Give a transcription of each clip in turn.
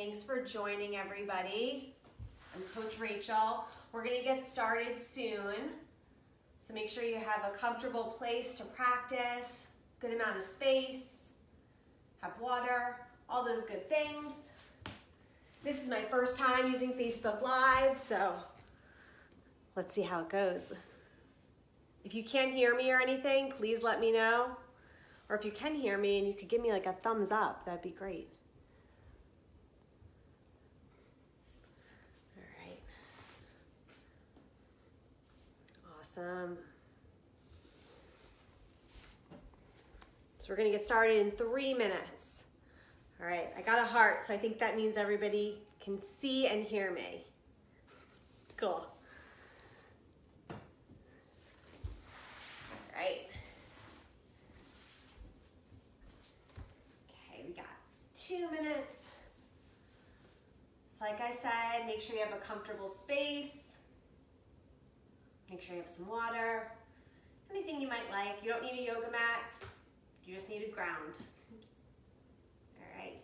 Thanks for joining, everybody. I'm Coach Rachel. We're going to get started soon. So make sure you have a comfortable place to practice, good amount of space, have water, all those good things. This is my first time using Facebook Live, so let's see how it goes. If you can't hear me or anything, please let me know. Or if you can hear me and you could give me like a thumbs up, that'd be great. All right. Awesome. So we're gonna get started in 3 minutes. All right, I got a heart, so I think that means everybody can see and hear me. Cool. All right. Okay, we got 2 minutes. So like I said, make sure you have a comfortable space. Make sure you have some water. Anything you might like. You don't need a yoga mat. You just need a ground. All right.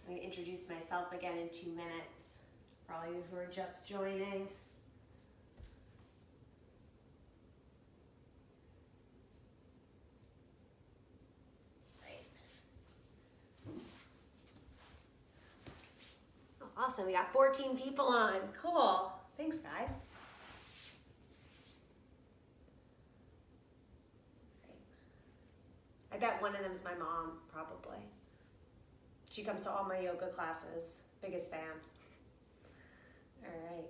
I'm going to introduce myself again in 2 minutes for all of you who are just joining. Great. Oh, awesome. We got 14 people on. Cool. Thanks, guys. I bet one of them is my mom, probably. She comes to all my yoga classes. Biggest fan. All right.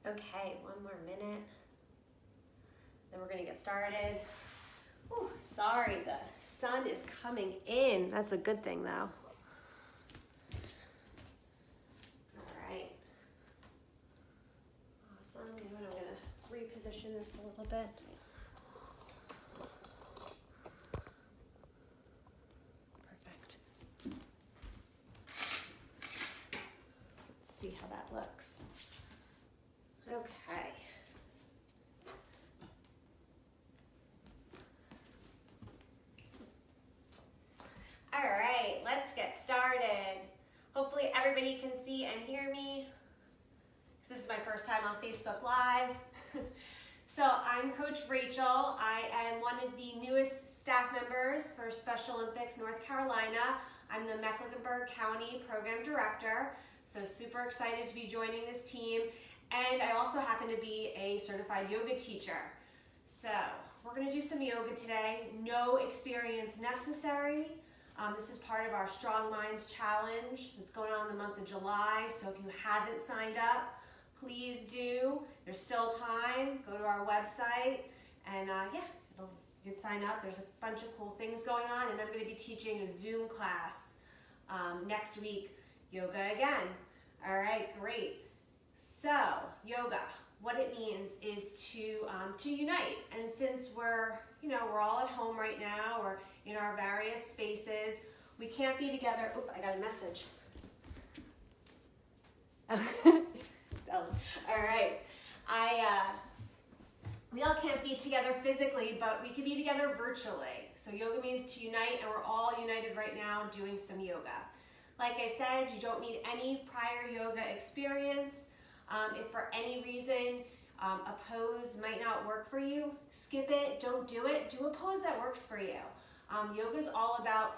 Okay, 1 more minute. Then we're gonna get started. Ooh, sorry, the sun is coming in. That's a good thing, though. All right. Awesome. You know what, I'm gonna reposition this a little bit. Perfect. Let's see how that looks. Okay. All right, let's get started. Hopefully everybody can see and hear me. This is my first time on Facebook Live. So I'm Coach Rachel. I am one of the newest staff members for Special Olympics North Carolina. I'm the Mecklenburg County Program Director, so super excited to be joining this team. And I also happen to be a certified yoga teacher. So we're gonna do some yoga today. No experience necessary. This is part of our Strong Minds Challenge that's going on in the month of July. So if you haven't signed up, please do. There's still time. Go to our website and yeah, you can sign up. There's a bunch of cool things going on, and I'm going to be teaching a Zoom class next week, yoga again. All right, great. So yoga, what it means is to unite. And since we're all at home right now or in our various spaces, we can't be together. Oop, I got a message. All right, we all can't be together physically, but we can be together virtually. So yoga means to unite, and we're all united right now doing some yoga. Like I said, you don't need any prior yoga experience. If for any reason a pose might not work for you, skip it, don't do it. Do a pose that works for you. Yoga is all about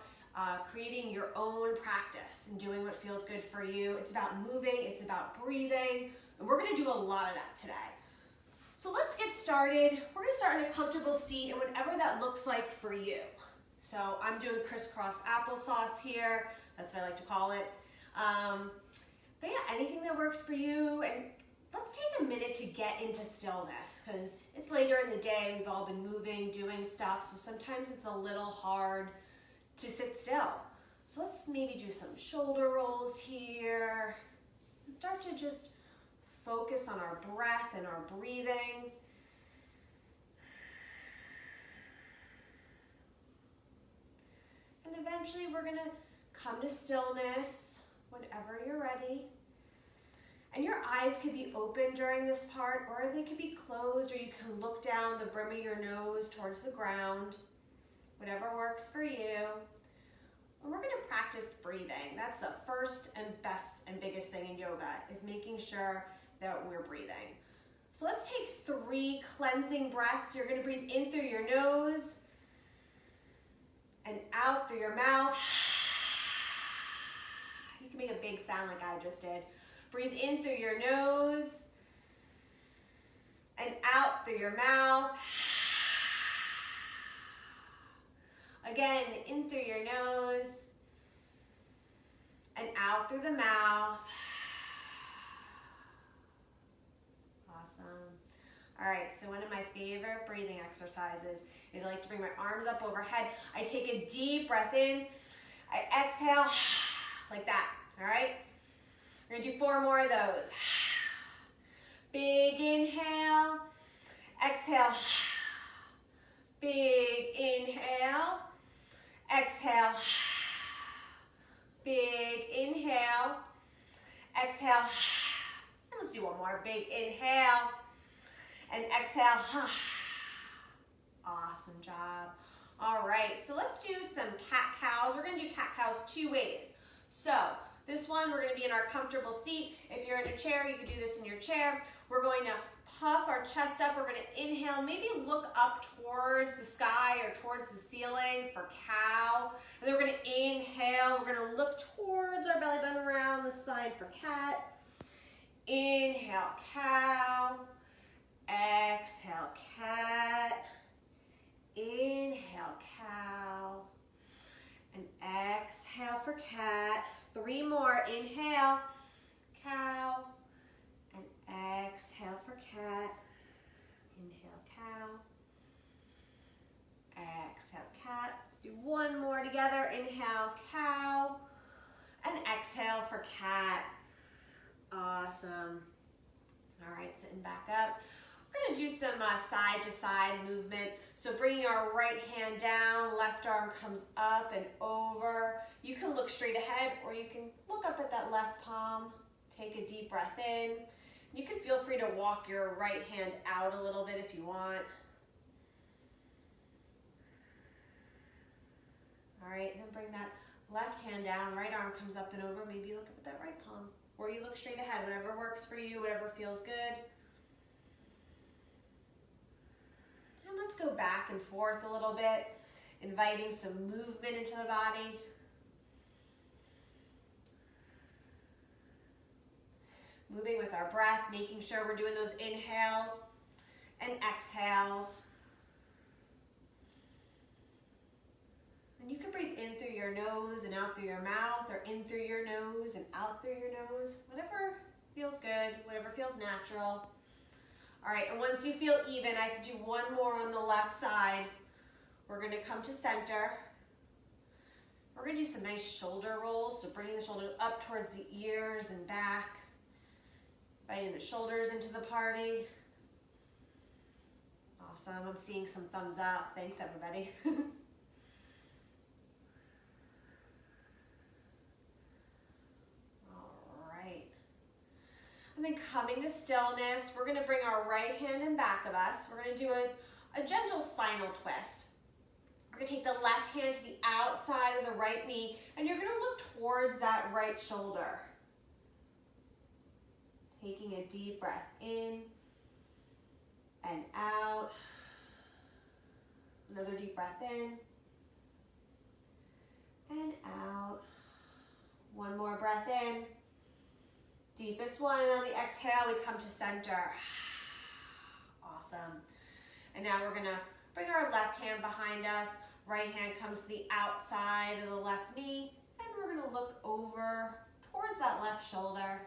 creating your own practice and doing what feels good for you. It's about moving, it's about breathing, and we're gonna do a lot of that today. So let's get started. We're gonna start in a comfortable seat, and whatever that looks like for you. So I'm doing crisscross applesauce here. That's what I like to call it. But yeah, anything that works for you. And let's take a minute to get into stillness, because it's later in the day. We've all been moving, doing stuff, so sometimes it's a little hard to sit still. So let's maybe do some shoulder rolls here and start to just focus on our breath and our breathing. And eventually we're gonna come to stillness whenever you're ready. And your eyes could be open during this part, or they could be closed, or you can look down the brim of your nose towards the ground, whatever works for you. And we're going to practice breathing. That's the first and best and biggest thing in yoga, is making sure that we're breathing. So let's take 3 cleansing breaths. You're going to breathe in through your nose and out through your mouth. You can make a big sound like I just did. Breathe in through your nose and out through your mouth. Again, in through your nose and out through the mouth. Awesome. All right, so one of my favorite breathing exercises is I like to bring my arms up overhead. I take a deep breath in. I exhale like that, all right? We're gonna do 4 more of those. Big inhale, exhale. Big inhale, exhale. Big inhale, exhale. And let's do one more. Big inhale and exhale. Awesome job. All right, so let's do some cat-cows. We're gonna do cat-cows 2 ways. So this one, we're gonna be in our comfortable seat. If you're in a chair, you can do this in your chair. We're going to puff our chest up. We're gonna inhale, maybe look up towards the sky or towards the ceiling for cow. And then we're gonna inhale, we're gonna look towards our belly button around the spine for cat. Inhale, cow. Exhale, cat. Inhale, cow. And exhale for cat. 3 more. Inhale, cow. And exhale for cat. Inhale, cow. Exhale, cat. Let's do 1 more together. Inhale, cow. And exhale for cat. Awesome. All right, sitting back up. We're gonna do some side to side movement. So bringing our right hand down, left arm comes up and over. You can look straight ahead, or you can look up at that left palm. Take a deep breath in. You can feel free to walk your right hand out a little bit if you want. All right, then bring that left hand down, right arm comes up and over. Maybe you look up at that right palm, or you look straight ahead, whatever works for you, whatever feels good. And let's go back and forth a little bit, inviting some movement into the body. Moving with our breath, making sure we're doing those inhales and exhales. And you can breathe in through your nose and out through your mouth, or in through your nose and out through your nose. Whatever feels good, whatever feels natural. All right, and once you feel even, I have to do 1 more on the left side. We're gonna come to center. We're gonna do some nice shoulder rolls, so bringing the shoulders up towards the ears and back. Inviting the shoulders into the party. Awesome, I'm seeing some thumbs up. Thanks, everybody. And then coming to stillness, we're gonna bring our right hand in back of us. We're gonna do a gentle spinal twist. We're gonna take the left hand to the outside of the right knee, and you're gonna look towards that right shoulder. Taking a deep breath in and out. Another deep breath in and out. 1 more breath in. Deepest one, and on the exhale, we come to center. Awesome. And now we're gonna bring our left hand behind us. Right hand comes to the outside of the left knee, and we're gonna look over towards that left shoulder.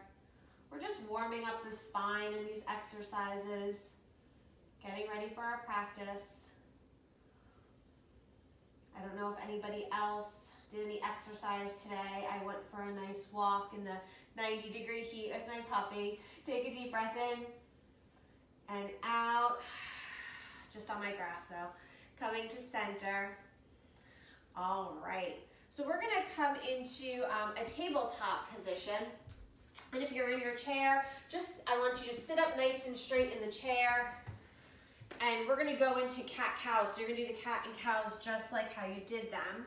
We're just warming up the spine in these exercises, getting ready for our practice. I don't know if anybody else did any exercise today. I went for a nice walk in the 90-degree heat with my puppy. Take a deep breath in and out. Just on my grass though. Coming to center. All right. So we're gonna come into a tabletop position. And if you're in your chair, I want you to sit up nice and straight in the chair. And we're gonna go into cat-cows. So you're gonna do the cat and cows just like how you did them.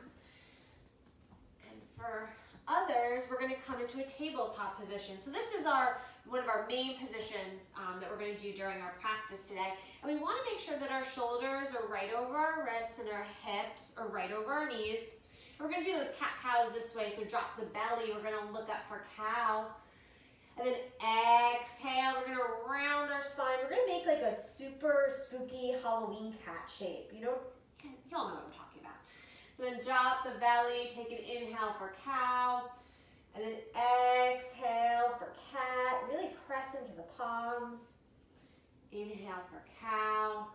And for others, we're gonna come into a tabletop position. So this is one of our main positions that we're gonna do during our practice today. And we wanna make sure that our shoulders are right over our wrists and our hips are right over our knees. And we're gonna do those cat-cows this way, so drop the belly. We're gonna look up for cow. And then exhale, we're gonna round our spine. We're gonna make like a super spooky Halloween cat shape. You all know what I'm talking about. So then drop the belly, take an inhale for cow, and then exhale for cat. Really press into the palms. Inhale for cow,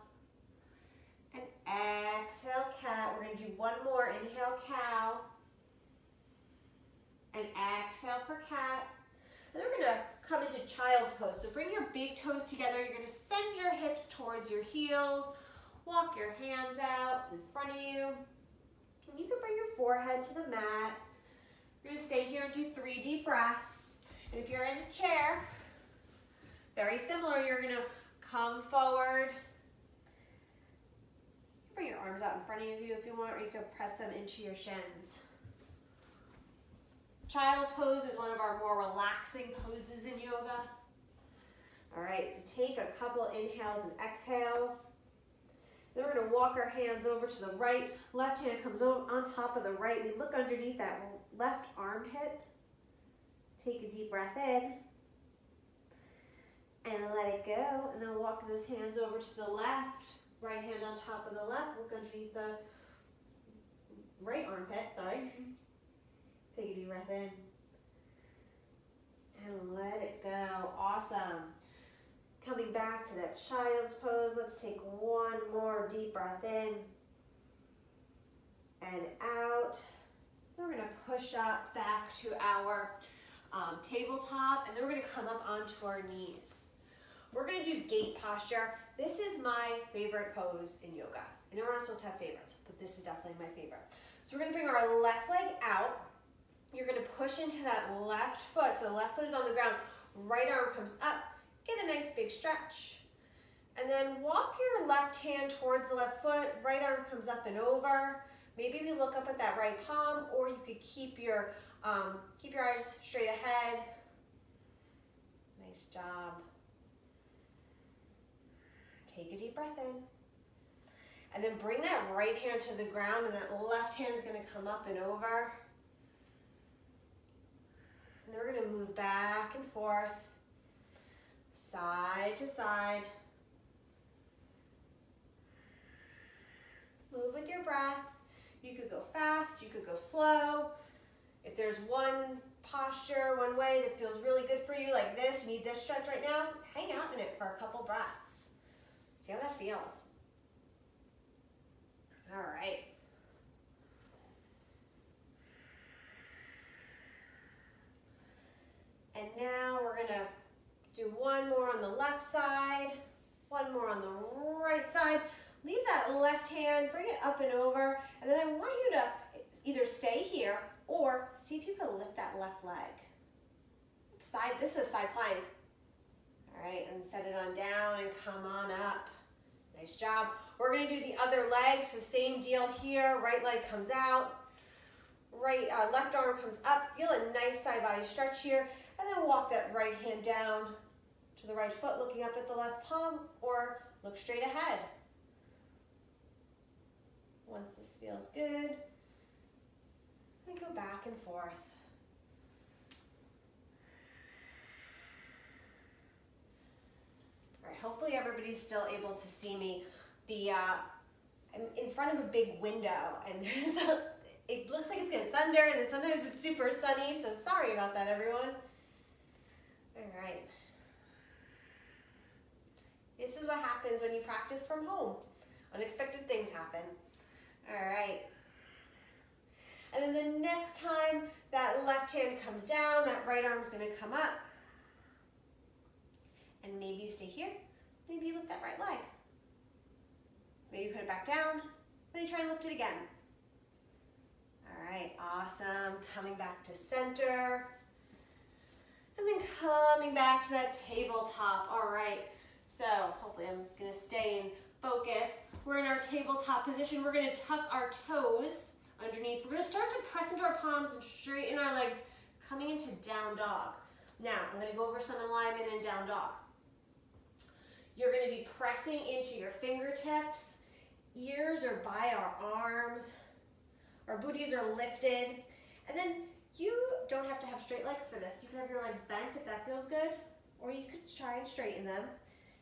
and exhale cat. We're gonna do one more. Inhale cow, and exhale for cat. And then we're gonna come into child's pose. So bring your big toes together. You're gonna send your hips towards your heels. Walk your hands out in front of you. And you can bring your forehead to the mat. You're gonna stay here and do 3 deep breaths. And if you're in a chair, very similar, you're gonna come forward. You can bring your arms out in front of you if you want, or you can press them into your shins. Child's pose is one of our more relaxing poses in yoga. All right, so take a couple inhales and exhales. Then we're gonna walk our hands over to the right. Left hand comes on top of the right. We look underneath that left armpit. Take a deep breath in. And let it go. And then walk those hands over to the left. Right hand on top of the left. Look underneath the right armpit, sorry. Take a deep breath in. And let it go. Awesome. Coming back to that child's pose, let's take one more deep breath in and out. Then we're gonna push up back to our tabletop, and then we're gonna come up onto our knees. We're gonna do gate posture. This is my favorite pose in yoga. I know we're not supposed to have favorites, but this is definitely my favorite. So we're gonna bring our left leg out. You're gonna push into that left foot. So the left foot is on the ground, right arm comes up, get a nice big stretch. And then walk your left hand towards the left foot, right arm comes up and over. Maybe we look up at that right palm, or you could keep your eyes straight ahead. Nice job. Take a deep breath in. And then bring that right hand to the ground, and that left hand is gonna come up and over. And then we're gonna move back and forth, side to side. Move with your breath. You could go fast, you could go slow. If there's one posture, one way that feels really good for you, like this, you need this stretch right now, hang out in it for a couple breaths. See how that feels. All right. And now we're gonna do one more on the left side, one more on the right side. Leave that left hand, bring it up and over, and then I want you to either stay here or see if you can lift that left leg. This is a side plank. All right, and set it on down and come on up. Nice job. We're gonna do the other leg, so same deal here. Right leg comes out, left arm comes up. Feel a nice side body stretch here, and then walk that right hand down to the right foot, looking up at the left palm, or look straight ahead. Once this feels good, we go back and forth. All right, hopefully everybody's still able to see me. I'm in front of a big window, and it looks like it's gonna thunder, and then sometimes it's super sunny, so sorry about that, everyone. All right. This is what happens when you practice from home. Unexpected things happen. All right. And then the next time that left hand comes down, that right arm's gonna come up. And maybe you stay here, maybe you lift that right leg. Maybe put it back down, then you try and lift it again. All right, awesome. Coming back to center. And then coming back to that tabletop. All right, so hopefully I'm gonna stay in focus. We're in our tabletop position. We're gonna tuck our toes underneath. We're gonna start to press into our palms and straighten our legs, coming into down dog. Now, I'm gonna go over some alignment in down dog. You're gonna be pressing into your fingertips. Ears are by our arms. Our booties are lifted. And then you don't have to have straight legs for this. You can have your legs bent if that feels good, or you could try and straighten them.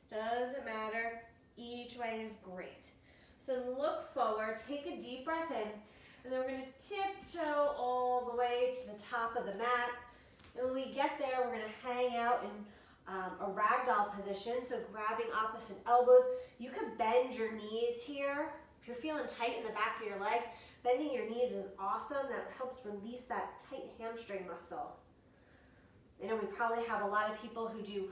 Doesn't matter. Each way is great. So look forward, take a deep breath in, and then we're gonna tiptoe all the way to the top of the mat. And when we get there, we're gonna hang out in a ragdoll position, so grabbing opposite elbows. You could bend your knees here. If you're feeling tight in the back of your legs, bending your knees is awesome. That helps release that tight hamstring muscle. I know we probably have a lot of people who do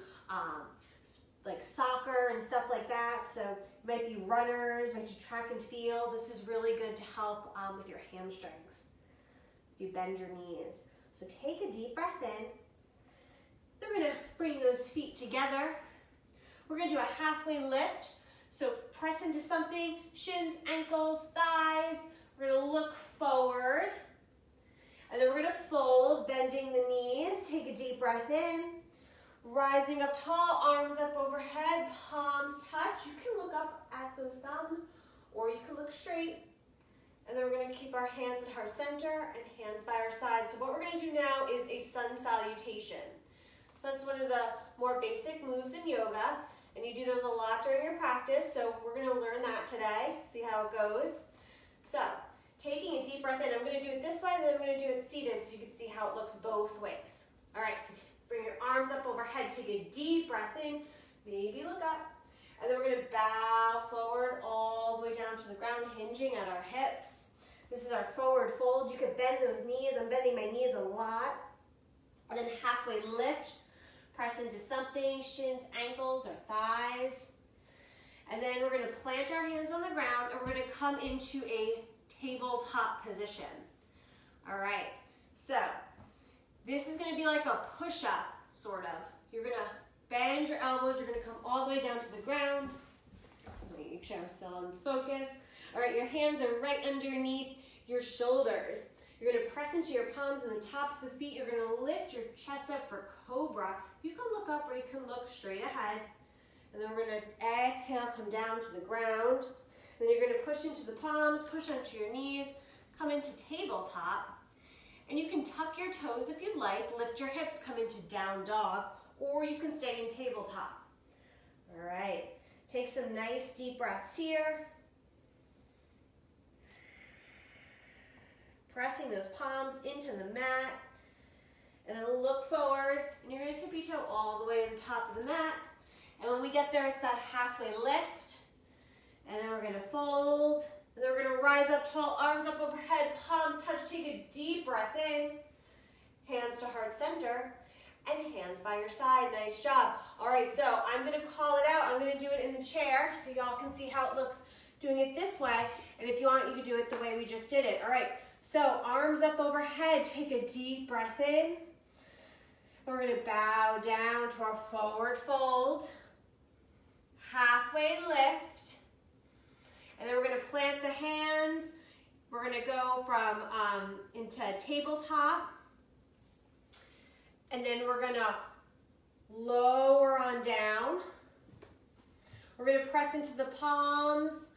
like soccer and stuff like that, so you might be runners, might do track and field. This is really good to help with your hamstrings. You bend your knees. So take a deep breath in. Then we're gonna bring those feet together. We're gonna do a halfway lift. So press into something, shins, ankles, thighs. We're gonna look forward. And then we're gonna fold, bending the knees. Take a deep breath in. Rising up tall, arms up overhead, palms touch. You can look up at those thumbs, or you can look straight. And then we're gonna keep our hands at heart center and hands by our side. So what we're gonna do now is a sun salutation. So that's one of the more basic moves in yoga, and you do those a lot during your practice, so we're gonna learn that today, see how it goes. So, taking a deep breath in, I'm gonna do it this way, and then I'm gonna do it seated so you can see how it looks both ways. All right, so bring your arms up overhead, take a deep breath in, maybe look up, and then we're gonna bow forward all the way down to the ground, hinging at our hips. This is our forward fold. You could bend those knees. I'm bending my knees a lot. And then halfway lift, press into something, shins, ankles, or thighs. And then we're gonna plant our hands on the ground, and we're gonna come into a tabletop position. All right, so this is gonna be like a push-up, sort of. You're gonna bend your elbows, you're gonna come all the way down to the ground. Make sure I'm still in focus. All right, your hands are right underneath your shoulders. You're gonna press into your palms and the tops of the feet. You're gonna lift your chest up for Cobra. You can look up or you can look straight ahead. And then we're gonna exhale, come down to the ground. And then you're gonna push into the palms, push onto your knees, come into tabletop. And you can tuck your toes if you'd like, lift your hips, come into down dog, or you can stay in tabletop. All right, take some nice deep breaths here. Pressing those palms into the mat, and then look forward, and you're gonna tippy toe all the way to the top of the mat. And when we get there, it's that halfway lift, and then we're gonna fold, and then we're gonna rise up tall, arms up overhead, palms touch, take a deep breath in, hands to heart center, and hands by your side. Nice job. All right, so I'm gonna call it out. I'm gonna do it in the chair so y'all can see how it looks doing it this way, and if you want, you can do it the way we just did it. All right. So arms up overhead, take a deep breath in. We're gonna bow down to our forward fold. Halfway lift. And then we're gonna plant the hands. We're gonna go from into tabletop. And then we're gonna lower on down. We're gonna press into the palms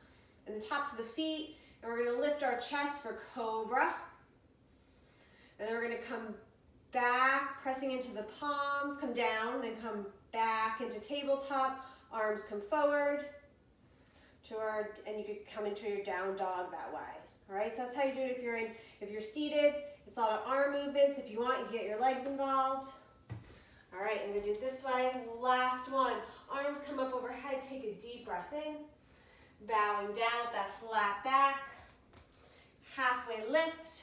and the tops of the feet. And we're gonna lift our chest for Cobra. And then we're gonna come back, pressing into the palms, come down, then come back into tabletop, arms come forward to and you could come into your down dog that way. All right, so that's how you do it if you're seated. It's a lot of arm movements. If you want, you can get your legs involved. All right, I'm gonna do it this way. Last one, arms come up overhead, take a deep breath in. Bowing down with that flat back, halfway lift,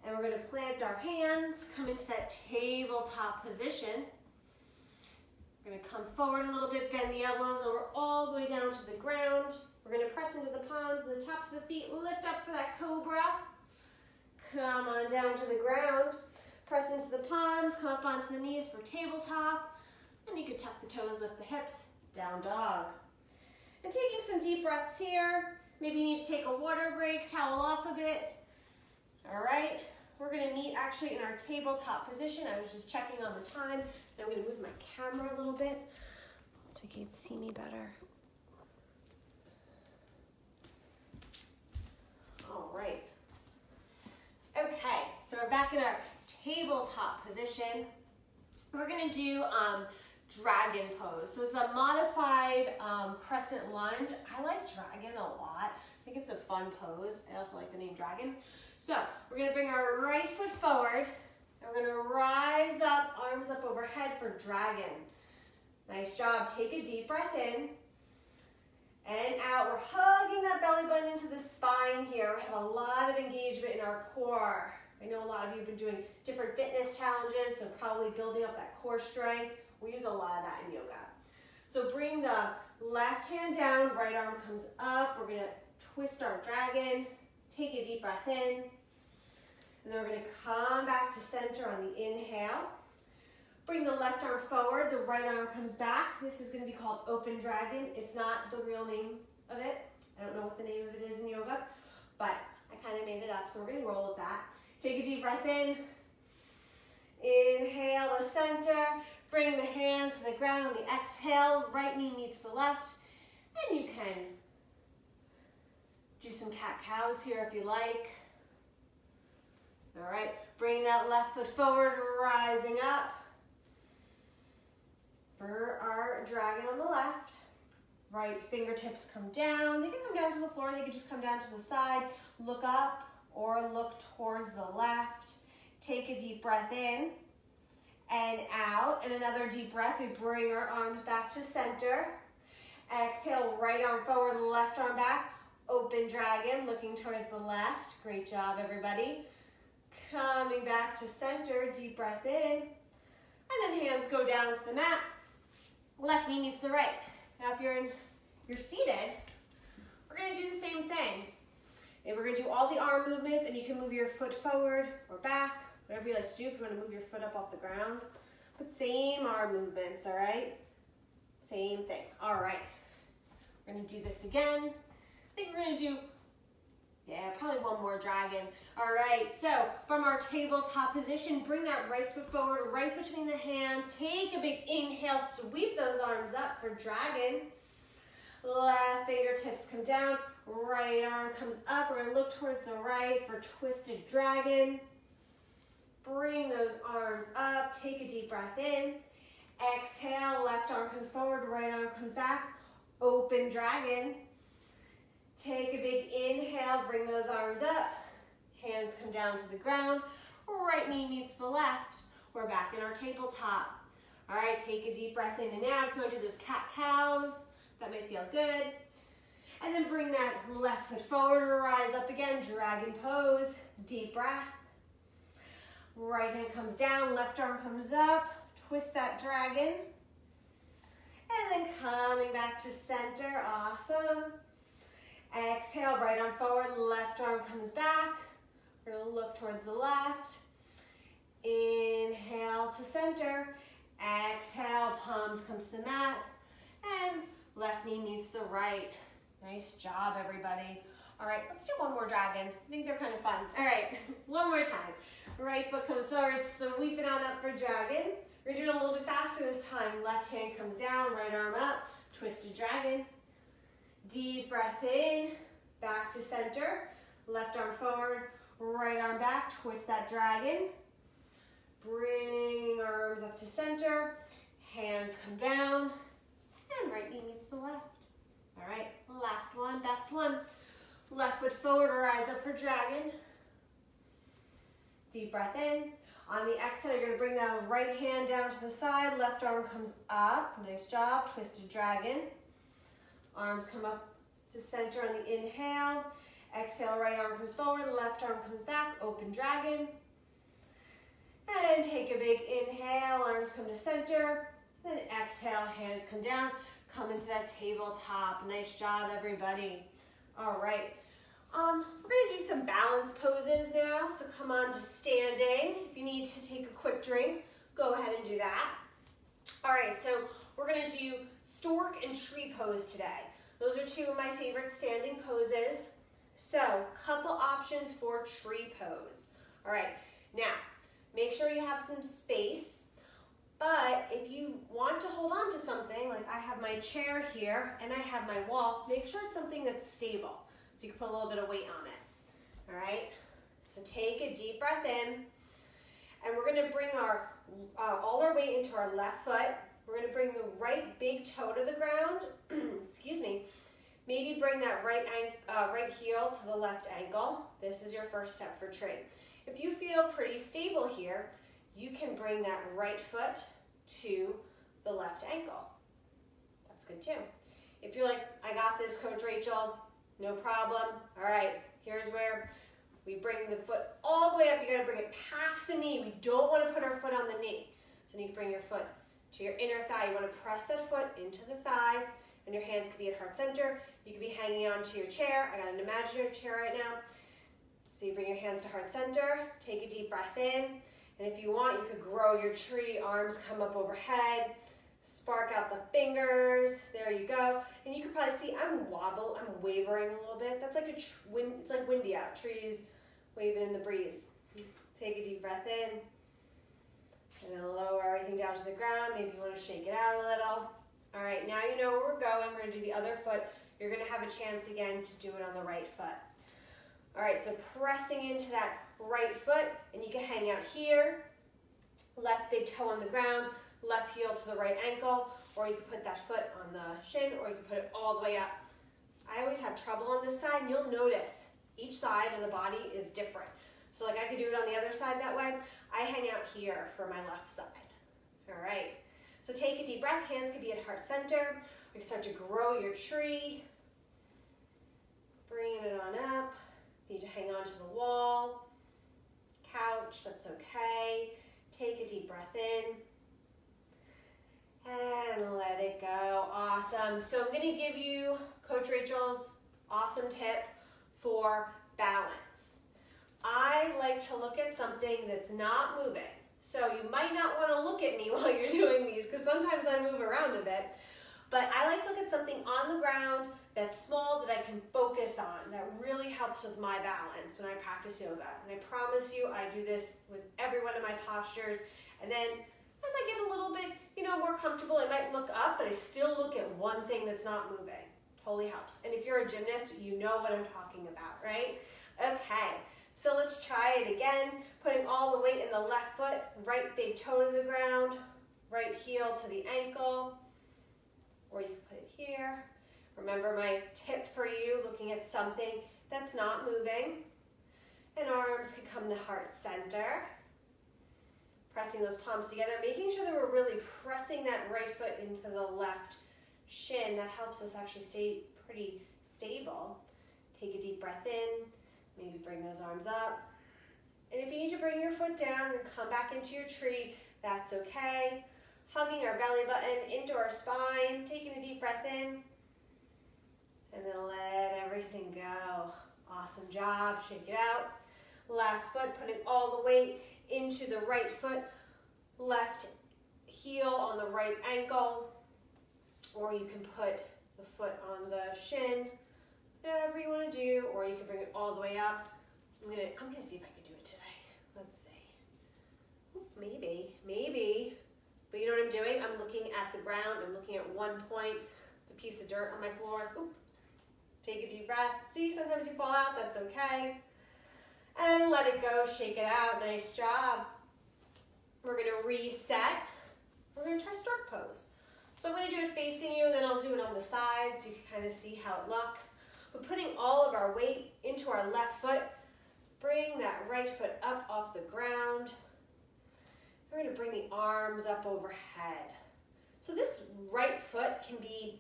and we're going to plant our hands, come into that tabletop position. We're going to come forward a little bit, bend the elbows over all the way down to the ground. We're going to press into the palms and the tops of the feet, lift up for that Cobra. Come on down to the ground. Press into the palms, come up onto the knees for tabletop. And you can tuck the toes, lift the hips, down dog. And taking some deep breaths here. Maybe you need to take a water break, towel off a bit. All right, we're gonna meet actually in our tabletop position. I was just checking on the time. And I'm gonna move my camera a little bit so you can see me better. All right. Okay, so we're back in our tabletop position. We're gonna do dragon pose. So it's a modified crescent lunge. I like dragon a lot. I think it's a fun pose. I also like the name dragon. So we're gonna bring our right foot forward and we're gonna rise up, arms up overhead for dragon. Nice job. Take a deep breath in and out. We're hugging that belly button into the spine here. We have a lot of engagement in our core. I know a lot of you have been doing different fitness challenges, so probably building up that core strength. We use a lot of that in yoga. So bring the left hand down, right arm comes up. We're gonna twist our dragon. Take a deep breath in. And then we're gonna come back to center on the inhale. Bring the left arm forward, the right arm comes back. This is gonna be called open dragon. It's not the real name of it. I don't know what the name of it is in yoga, but I kind of made it up, so we're gonna roll with that. Take a deep breath in. Inhale to center. Bring the hands to the ground on the exhale. Right knee meets the left. And you can do some cat-cows here if you like. All right, bring that left foot forward, rising up. For our dragon on the left. Right fingertips come down. They can come down to the floor. They can just come down to the side. Look up or look towards the left. Take a deep breath in and out. And another deep breath. We bring our arms back to center. Exhale, right arm forward, left arm back. Open dragon, looking towards the left. Great job, everybody. Coming back to center, deep breath in. And then hands go down to the mat. Left knee meets the right. Now if you're seated, we're gonna do the same thing. And we're gonna do all the arm movements, and you can move your foot forward or back, whatever you like to do if you wanna move your foot up off the ground. But same arm movements, all right? Same thing. All right, we're gonna do this again. I think we're gonna do, probably one more dragon. All right, so from our tabletop position, bring that right foot forward, right between the hands. Take a big inhale, sweep those arms up for dragon. Left fingertips come down, right arm comes up. We're gonna look towards the right for twisted dragon. Bring those arms up, take a deep breath in. Exhale, left arm comes forward, right arm comes back. Open dragon. Take a big inhale, bring those arms up. Hands come down to the ground. Right knee meets the left. We're back in our tabletop. All right, take a deep breath in and out. If you want to do those cat-cows, that might feel good. And then bring that left foot forward, rise up again, dragon pose. Deep breath. Right hand comes down, left arm comes up. Twist that dragon. And then coming back to center, awesome. Exhale, right arm forward, left arm comes back. We're gonna look towards the left. Inhale to center. Exhale, palms come to the mat. And left knee meets the right. Nice job, everybody. All right, let's do one more dragon. I think they're kind of fun. All right, one more time. Right foot comes forward, sweep it on up for dragon. We're gonna do it a little bit faster this time. Left hand comes down, right arm up, twisted dragon. Deep breath in, back to center. Left arm forward, right arm back, twist that dragon. Bring arms up to center. Hands come down, and right knee meets the left. All right, last one, best one. Left foot forward, rise up for dragon. Deep breath in. On the exhale, you're gonna bring the right hand down to the side, left arm comes up. Nice job, twisted dragon. Arms come up to center on the inhale. Exhale, right arm comes forward, left arm comes back, open dragon. And take a big inhale, arms come to center. Then exhale, hands come down, come into that tabletop. Nice job, everybody. All right, We're gonna do some balance poses now. So come on to standing. If you need to take a quick drink, go ahead and do that. All right, so we're gonna do stork and tree pose today. Those are two of my favorite standing poses. So, couple options for tree pose. All right, now, make sure you have some space, but if you want to hold on to something, like I have my chair here and I have my wall, make sure it's something that's stable. So you can put a little bit of weight on it. All right, so take a deep breath in, and we're gonna bring all our weight into our left foot. We're gonna bring the right big toe to the ground, excuse me. Maybe bring that right heel to the left ankle. This is your first step for tree. If you feel pretty stable here, you can bring that right foot to the left ankle. That's good too. If you're like, I got this, Coach Rachel, no problem. All right, here's where we bring the foot all the way up. You gotta bring it past the knee. We don't wanna put our foot on the knee. So you need to bring your foot to your inner thigh. You wanna press that foot into the thigh, and your hands can be at heart center. You could be hanging onto your chair. I got an imaginary chair right now. So you bring your hands to heart center, take a deep breath in, and if you want, you could grow your tree, arms come up overhead, spark out the fingers, there you go. And you can probably see I'm wavering a little bit. That's like it's like windy out, trees waving in the breeze. Take a deep breath in, and then lower everything down to the ground. Maybe you want to shake it out a little. All right, now you know where we're going. We're gonna do the other foot. You're gonna have a chance again to do it on the right foot. All right, so pressing into that right foot, and you can hang out here, left big toe on the ground, left heel to the right ankle, or you can put that foot on the shin, or you can put it all the way up. I always have trouble on this side, and you'll notice each side of the body is different. So like I could do it on the other side that way. I hang out here for my left side. All right. So take a deep breath, hands can be at heart center. We can start to grow your tree. Bringing it on up. You need to hang on to the wall, couch, that's okay. Take a deep breath in. And let it go, awesome. So I'm gonna give you Coach Rachel's awesome tip for balance. I like to look at something that's not moving. So you might not want to look at me while you're doing these because sometimes I move around a bit. But I like to look at something on the ground that's small that I can focus on. That really helps with my balance when I practice yoga. And I promise you, I do this with every one of my postures. And then as I get a little bit, more comfortable, I might look up, but I still look at one thing that's not moving. Totally helps. And if you're a gymnast, you know what I'm talking about, right? Okay. So let's try it again, putting all the weight in the left foot, right big toe to the ground, right heel to the ankle, or you can put it here. Remember my tip for you, looking at something that's not moving, and arms can come to heart center. Pressing those palms together, making sure that we're really pressing that right foot into the left shin. That helps us actually stay pretty stable. Take a deep breath in. Maybe bring those arms up. And if you need to bring your foot down and come back into your tree, that's okay. Hugging our belly button into our spine, taking a deep breath in, and then let everything go. Awesome job, shake it out. Last foot, putting all the weight into the right foot, left heel on the right ankle, or you can put the foot on the shin. Whatever you want to do, or you can bring it all the way up. I'm gonna see if I can do it today. Let's see. Maybe. But you know what I'm doing? I'm looking at the ground. I'm looking at one point. It's a piece of dirt on my floor. Oop. Take a deep breath. See, sometimes you fall out. That's okay. And let it go. Shake it out. Nice job. We're gonna reset. We're gonna try stork pose. So I'm gonna do it facing you, and then I'll do it on the side so you can kind of see how it looks. We're putting all of our weight into our left foot. Bring that right foot up off the ground. We're going to bring the arms up overhead. So this right foot can be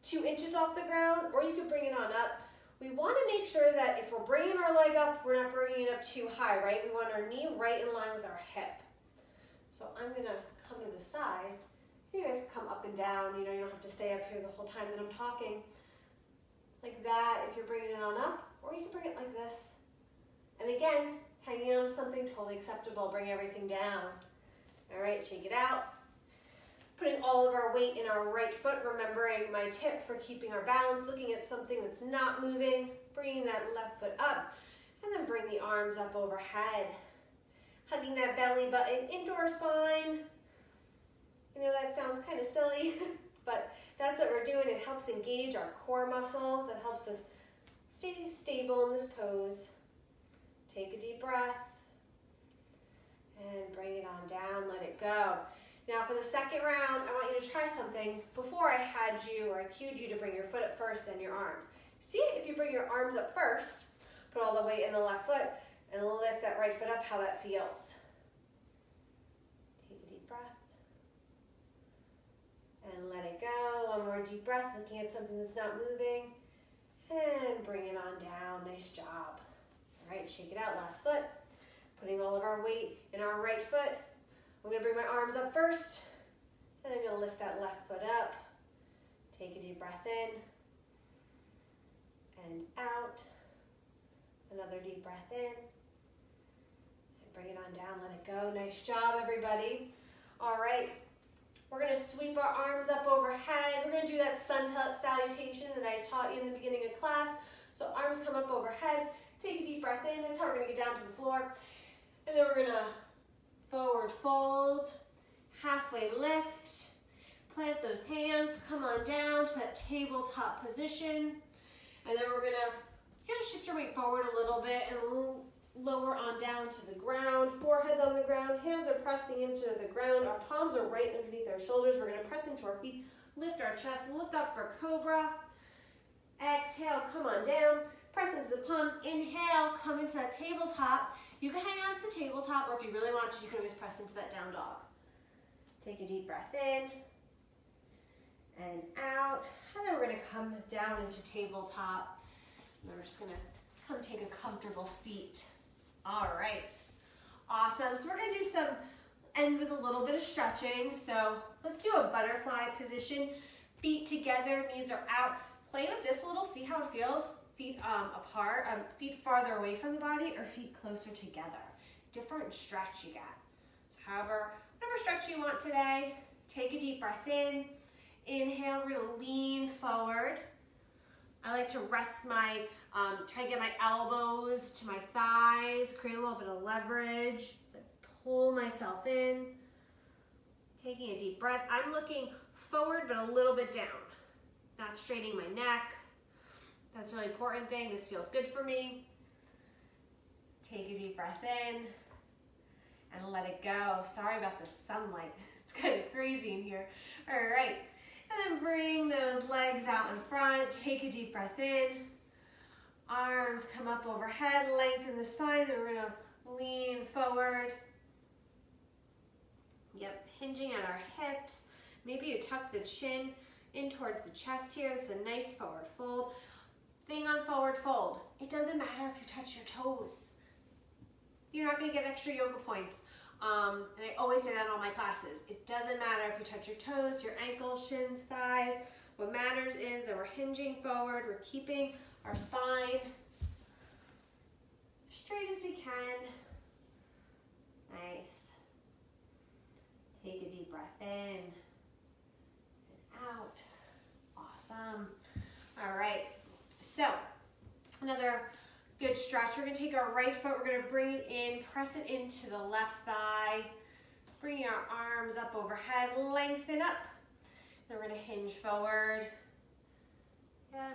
2 inches off the ground, or you could bring it on up. We want to make sure that if we're bringing our leg up, we're not bringing it up too high, right? We want our knee right in line with our hip. So I'm going to come to the side. You guys can come up and down. You don't have to stay up here the whole time that I'm talking. Like that. If you're bringing it on up, or you can bring it like this. And again, hanging on to something totally acceptable. Bring everything down. All right, shake it out. Putting all of our weight in our right foot, remembering my tip for keeping our balance, looking at something that's not moving, bringing that left foot up, and then bring the arms up overhead. Hugging that belly button into our spine. I know that sounds kind of silly, but that's what we're doing. It helps engage our core muscles. It helps us stay stable in this pose. Take a deep breath and bring it on down, let it go. Now for the second round, I want you to try something. Before I had you, or I cued you to bring your foot up first, then your arms. See if you bring your arms up first, put all the weight in the left foot, and lift that right foot up, how that feels. Take a deep breath. And let it go. One more deep breath, looking at something that's not moving. And bring it on down. Nice job. All right, shake it out. Last foot. Putting all of our weight in our right foot. I'm going to bring my arms up first. And I'm going to lift that left foot up. Take a deep breath in. And out. Another deep breath in. And bring it on down. Let it go. Nice job, everybody. All right. We're going to sweep our arms up overhead. We're going to do that sun salutation that I taught you in the beginning of class. So arms come up overhead. Take a deep breath in. That's how we're going to get down to the floor. And then we're going to forward fold, halfway lift, plant those hands, come on down to that tabletop position. And then we're going to kind of shift your weight forward a little bit and lower on down to the ground. Forehead's on the ground, hands are pressing into the ground. Our palms are right underneath our shoulders. We're going to press into our feet, lift our chest, look up for Cobra. Exhale, come on down, press into the palms. Inhale, come into that tabletop. You can hang on to the tabletop, or if you really want to, you can always press into that down dog. Take a deep breath in and out. And then we're going to come down into tabletop. And then we're just going to come take a comfortable seat. All right. Awesome. So we're going to do some, end with a little bit of stretching. So let's do a butterfly position. Feet together, knees are out. Play with this a little, see how it feels. Feet apart, feet farther away from the body, or feet closer together. Different stretch you get. So whatever stretch you want today. Take a deep breath in. Inhale, we're gonna lean forward. I like to rest my, try to get my elbows to my thighs, create a little bit of leverage. So I pull myself in. Taking a deep breath. I'm looking forward, but a little bit down. Not straining my neck. That's a really important thing. This feels good for me. Take a deep breath in and let it go. Sorry about the sunlight. It's kind of crazy in here. All right. And then bring those legs out in front. Take a deep breath in. Arms come up overhead. Lengthen the spine. Then we're going to lean forward. Yep, hinging at our hips. Maybe you tuck the chin in towards the chest here. This is a nice forward fold. Thing on forward fold, it doesn't matter if you touch your toes. You're not going to get extra yoga points. And I always say that in all my classes. It doesn't matter if you touch your toes, your ankles, shins, thighs. What matters is that we're hinging forward. We're keeping our spine straight as we can. Nice. Take a deep breath in and out. Awesome. All right. So, another good stretch. We're going to take our right foot, we're going to bring it in, press it into the left thigh, bring our arms up overhead, lengthen up. Then we're going to hinge forward. Yeah.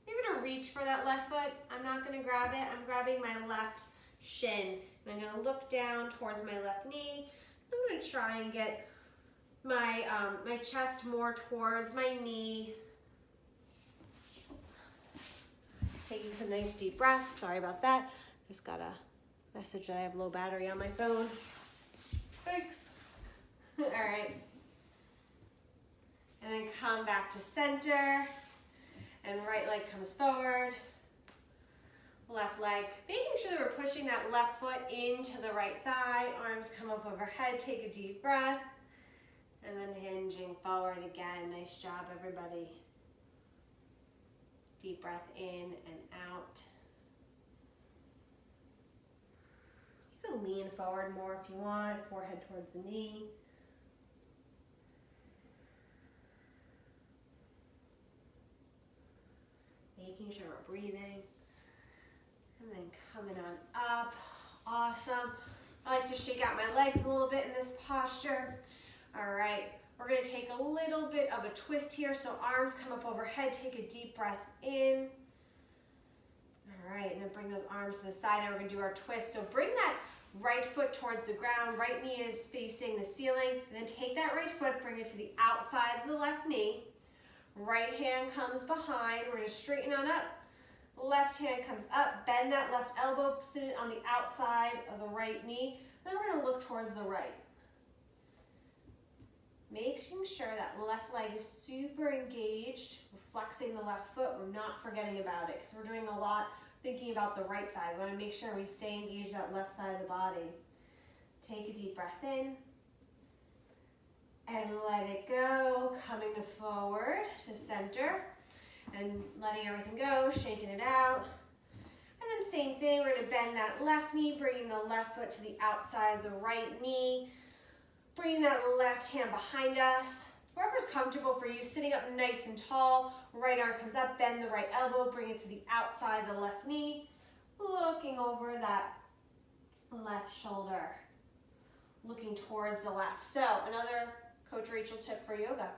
You're going to reach for that left foot. I'm not going to grab it. I'm grabbing my left shin. And I'm going to look down towards my left knee. I'm going to try and get my, my chest more towards my knee. Taking some nice deep breaths. Sorry about that. Just got a message that I have low battery on my phone. Thanks. All right. And then come back to center. And right leg comes forward. Left leg. Making sure that we're pushing that left foot into the right thigh. Arms come up overhead. Take a deep breath. And then hinging forward again. Nice job, everybody. Deep breath in and out. can lean forward more if you want, forehead towards the knee. Making sure we're breathing. And then coming on up. Awesome. I like to shake out my legs a little bit in this posture. All right, we're gonna take a little bit of a twist here. So arms come up overhead, take a deep breath in. All right, and then bring those arms to the side. Now we're gonna do our twist. So bring that right foot towards the ground. Right knee is facing the ceiling. And then take that right foot, bring it to the outside of the left knee. Right hand comes behind. We're gonna straighten on up. Left hand comes up. Bend that left elbow, sit it on the outside of the right knee. Then we're gonna look towards the right. Making sure that left leg is super engaged. We're flexing the left foot. We're not forgetting about it because we're doing a lot thinking about the right side. We want to make sure we stay engaged that left side of the body. Take a deep breath in and let it go. Coming to forward to center and letting everything go, shaking it out. And then same thing, we're going to bend that left knee, bringing the left foot to the outside of the right knee. Bringing that left hand behind us. Wherever's comfortable for you, sitting up nice and tall. Right arm comes up, bend the right elbow, bring it to the outside of the left knee. Looking over that left shoulder. Looking towards the left. So another Coach Rachel tip for yoga.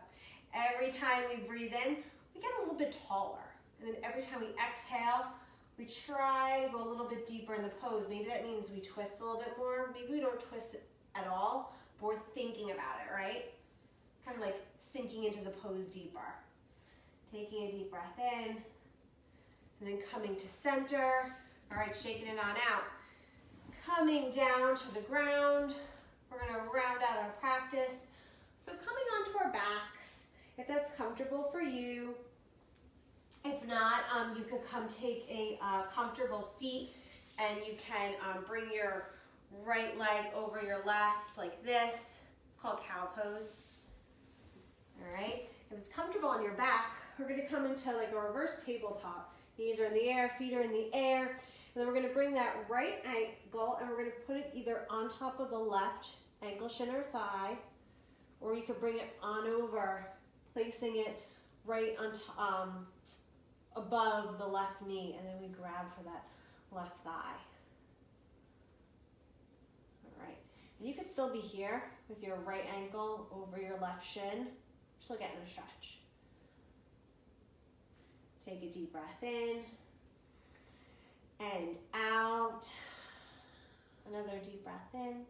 Every time we breathe in, we get a little bit taller. And then every time we exhale, we try to go a little bit deeper in the pose. Maybe that means we twist a little bit more. Maybe we don't twist it at all. But we're thinking about it, right? Kind of like sinking into the pose deeper. Taking a deep breath in, and then coming to center. All right, shaking it on out. Coming down to the ground. We're gonna round out our practice. So coming onto our backs, if that's comfortable for you. If not, you could come take a comfortable seat, and you can bring your right leg over your left like this. It's called cow pose. All right, if it's comfortable on your back, we're gonna come into like a reverse tabletop. Knees are in the air, feet are in the air. And then we're gonna bring that right ankle and we're gonna put it either on top of the left ankle, shin, or thigh, or you could bring it on over, placing it right on above the left knee, and then we grab for that left thigh. And you could still be here with your right ankle over your left shin. Still getting a stretch. Take a deep breath in and out. Another deep breath in.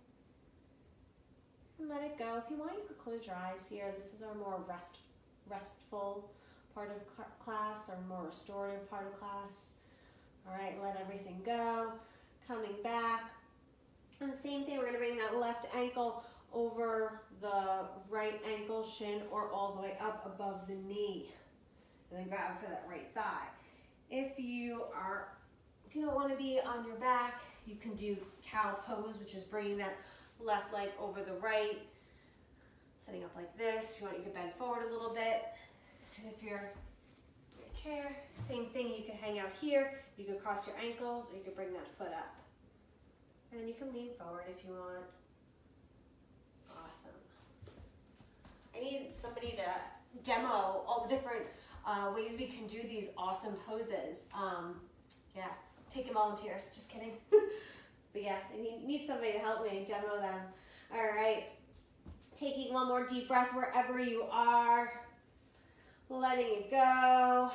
And let it go. If you want, you could close your eyes here. This is our more restful part of class, our more restorative part of class. All right, let everything go. Coming back. And the same thing, we're going to bring that left ankle over the right ankle, shin, or all the way up above the knee. And then grab for that right thigh. If you don't want to be on your back, you can do cow pose, which is bringing that left leg over the right, sitting up like this. If you want, you can bend forward a little bit. And if you're in your chair, same thing, you can hang out here. You can cross your ankles, or you can bring that foot up. And you can lean forward if you want. Awesome. I need somebody to demo all the different ways we can do these awesome poses. Yeah, taking volunteers, just kidding. But yeah, I need somebody to help me demo them. All right, taking one more deep breath wherever you are. Letting it go.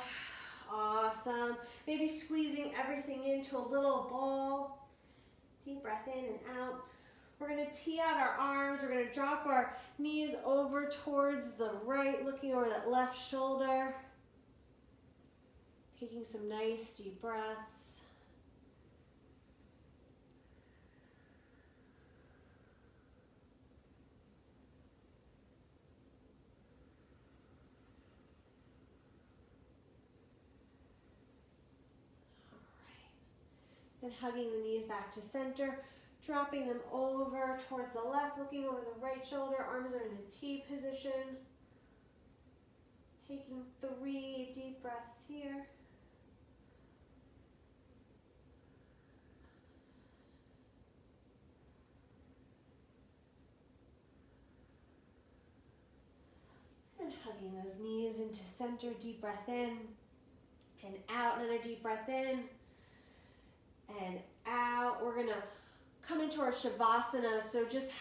Awesome. Maybe squeezing everything into a little ball. Deep breath in and out. We're going to tee out our arms. We're going to drop our knees over towards the right, looking over that left shoulder. Taking some nice deep breaths. And hugging the knees back to center, dropping them over towards the left, looking over the right shoulder, arms are in a T position. Taking 3 deep breaths here. tucking those knees into center, deep breath in and out. Another deep breath in and out. We're gonna come into our Shavasana, so just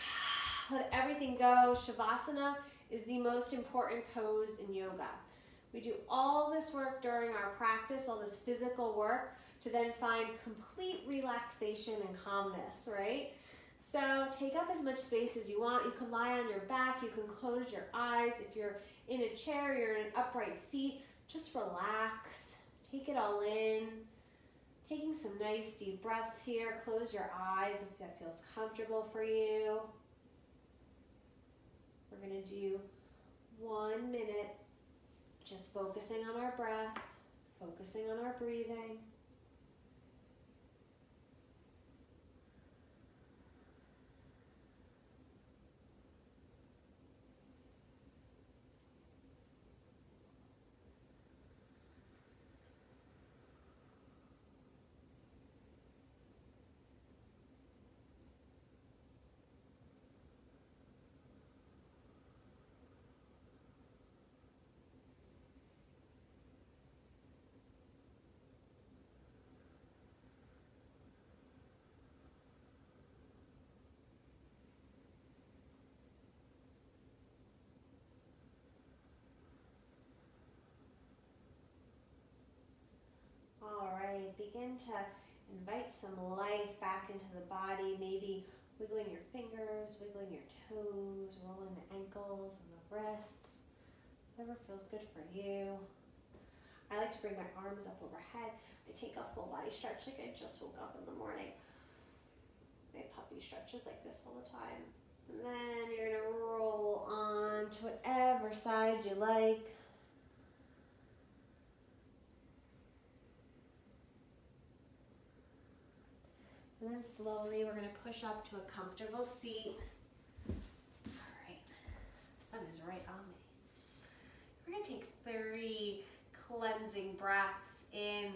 let everything go. Shavasana is the most important pose in yoga. We do all this work during our practice, all this physical work, to then find complete relaxation and calmness, right? So take up as much space as you want. You can lie on your back, you can close your eyes. If you're in a chair, you're in an upright seat, just relax, take it all in. Taking some nice deep breaths here. Close your eyes if that feels comfortable for you. We're going to do 1 minute just focusing on our breath, focusing on our breathing. All right, begin to invite some life back into the body, maybe wiggling your fingers, wiggling your toes, rolling the ankles and the wrists, whatever feels good for you. I like to bring my arms up overhead. I take a full body stretch like I just woke up in the morning. My puppy stretches like this all the time. And then you're gonna roll on to whatever side you like. And then slowly we're going to push up to a comfortable seat. All right, the sun is right on me. We're going to take 3 cleansing breaths in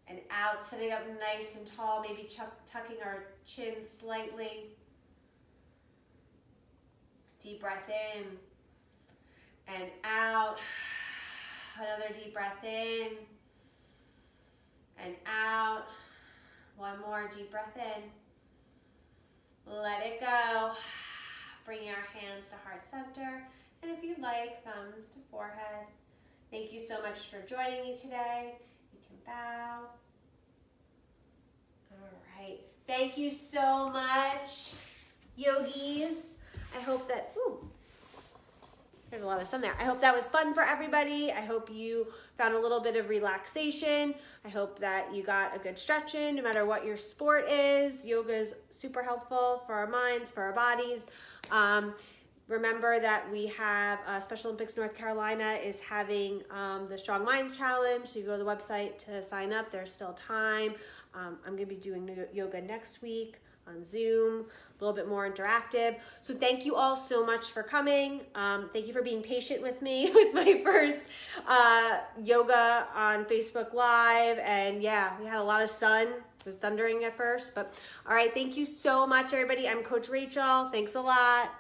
and out, sitting up nice and tall, maybe tucking our chin slightly. Deep breath in and out. Another deep breath in and out. 1 more deep breath in. Let it go. Bringing our hands to heart center. And if you'd like, thumbs to forehead. Thank you so much for joining me today. You can bow. All right. Thank you so much, yogis. I hope that, there's a lot of sun there. I hope that was fun for everybody. I hope you found a little bit of relaxation. I hope that you got a good stretch in, no matter what your sport is. Yoga is super helpful for our minds, for our bodies. Remember that we have Special Olympics North Carolina is having the Strong Minds Challenge. So you go to the website to sign up. There's still time. I'm going to be doing yoga next week on Zoom, a little bit more interactive. So thank you all so much for coming. Thank you for being patient with me with my first yoga on Facebook Live. And yeah, we had a lot of sun. It was thundering at first, but all right. Thank you so much, everybody. I'm Coach Rachel. Thanks a lot.